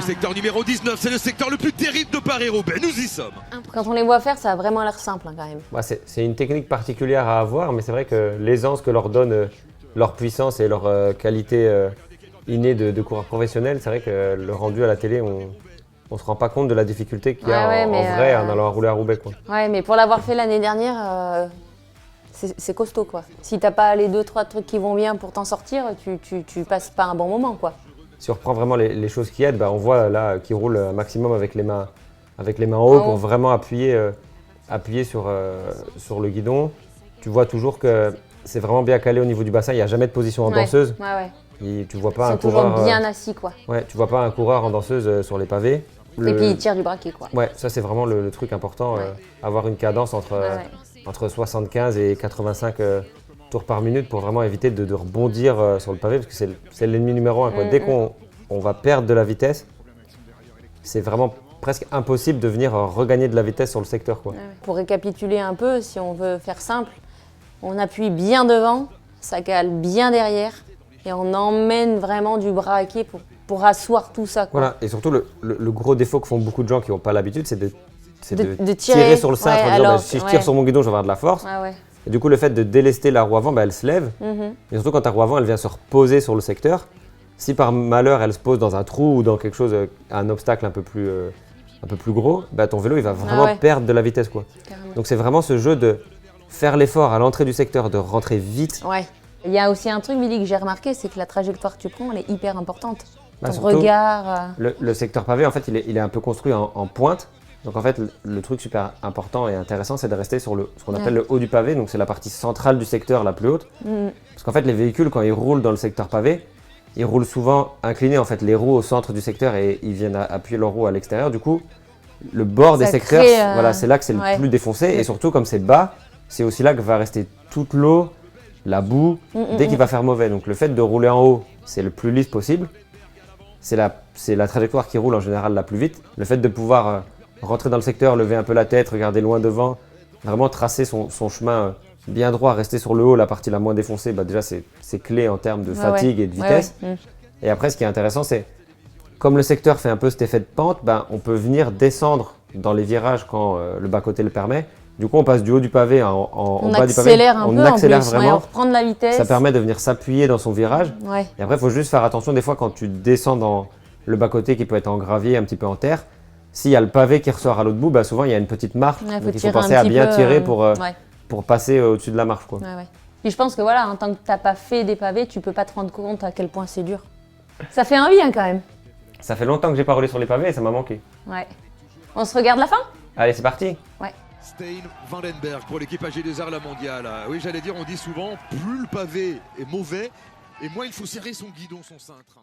secteur numéro 19, c'est le secteur le plus terrible de Paris-Roubaix. Nous y sommes. Quand on les voit faire, ça a vraiment l'air simple quand même. Bah, c'est une technique particulière à avoir, mais c'est vrai que l'aisance que leur donne leur puissance et leur qualité innée de coureur professionnel, c'est vrai que le rendu à la télé, on se rend pas compte de la difficulté qu'il y a en vrai en allant rouler à Roubaix, quoi. Ouais, mais pour l'avoir fait l'année dernière, c'est costaud, quoi. Si t'as pas les 2-3 trucs qui vont bien pour t'en sortir, tu passes pas un bon moment, quoi. Si on reprend vraiment les choses qui aident, bah, on voit là qu'ils roulent un maximum avec les mains en haut pour vraiment appuyer sur le guidon. Tu vois toujours que c'est vraiment bien calé au niveau du bassin, il n'y a jamais de position en danseuse. Ouais. Tu vois pas Ils sont toujours bien assis, quoi. Ouais, tu vois pas un coureur en danseuse sur les pavés. Et puis ils tirent du braquet, quoi. Ouais, ça c'est vraiment le truc important, avoir une cadence entre 75 et 85 tours par minute pour vraiment éviter de rebondir sur le pavé, parce que c'est l'ennemi numéro 1, quoi. Dès qu'on va perdre de la vitesse, c'est vraiment presque impossible de venir regagner de la vitesse sur le secteur, quoi. Pour récapituler un peu, si on veut faire simple, on appuie bien devant, ça cale bien derrière et on emmène vraiment du braquet pour asseoir tout ça, quoi. Voilà, et surtout le gros défaut que font beaucoup de gens qui n'ont pas l'habitude, c'est de tirer sur le cintre en disant si je tire sur mon guidon, je vais avoir de la force. Et du coup, le fait de délester la roue avant, bah, elle se lève. Et surtout, quand ta roue avant, elle vient se reposer sur le secteur. Si par malheur, elle se pose dans un trou ou dans quelque chose, un obstacle un peu plus gros, bah, ton vélo, il va vraiment perdre de la vitesse, quoi. Donc, c'est vraiment ce jeu de faire l'effort à l'entrée du secteur, de rentrer vite. Ouais. Il y a aussi un truc, Billy, que j'ai remarqué, c'est que la trajectoire que tu prends, elle est hyper importante. Bah, ton regard. Le secteur pavé, en fait, il est un peu construit en pointe. Donc en fait, le truc super important et intéressant, c'est de rester sur ce qu'on appelle le haut du pavé. Donc c'est la partie centrale du secteur, la plus haute. Parce qu'en fait, les véhicules, quand ils roulent dans le secteur pavé, ils roulent souvent inclinés, en fait, les roues au centre du secteur et ils viennent appuyer leurs roues à l'extérieur. Du coup, le bord des secteurs, voilà, c'est là que c'est le plus défoncé. Et surtout, comme c'est bas, c'est aussi là que va rester toute l'eau, la boue, dès qu'il va faire mauvais. Donc le fait de rouler en haut, c'est le plus lisse possible. C'est la trajectoire qui roule en général la plus vite. Le fait de pouvoir rentrer dans le secteur, lever un peu la tête, regarder loin devant, vraiment tracer son chemin bien droit, rester sur le haut, la partie la moins défoncée, bah déjà c'est clé en termes de fatigue et de vitesse. Et après, ce qui est intéressant, c'est comme le secteur fait un peu cet effet de pente, bah, on peut venir descendre dans les virages quand le bas-côté le permet. Du coup, on passe du haut du pavé en bas du pavé. On accélère vraiment. On reprend de la vitesse. Ça permet de venir s'appuyer dans son virage. Et après, il faut juste faire attention des fois quand tu descends dans le bas-côté qui peut être en gravier, un petit peu en terre. S'il y a le pavé qui ressort à l'autre bout, bah souvent il y a une petite marche. Donc il faut penser à bien tirer pour passer au-dessus de la marche, quoi. Et je pense que voilà, en tant que tu n'as pas fait des pavés, tu peux pas te rendre compte à quel point c'est dur. Ça fait envie, hein, quand même. Ça fait longtemps que j'ai pas roulé sur les pavés et ça m'a manqué. Ouais. On se regarde la fin ? Allez, c'est parti. Ouais. Stein Vandenberg pour l'équipe AG2R La Mondiale. Oui, j'allais dire, on dit souvent, plus le pavé est mauvais et moins il faut serrer son guidon, son cintre.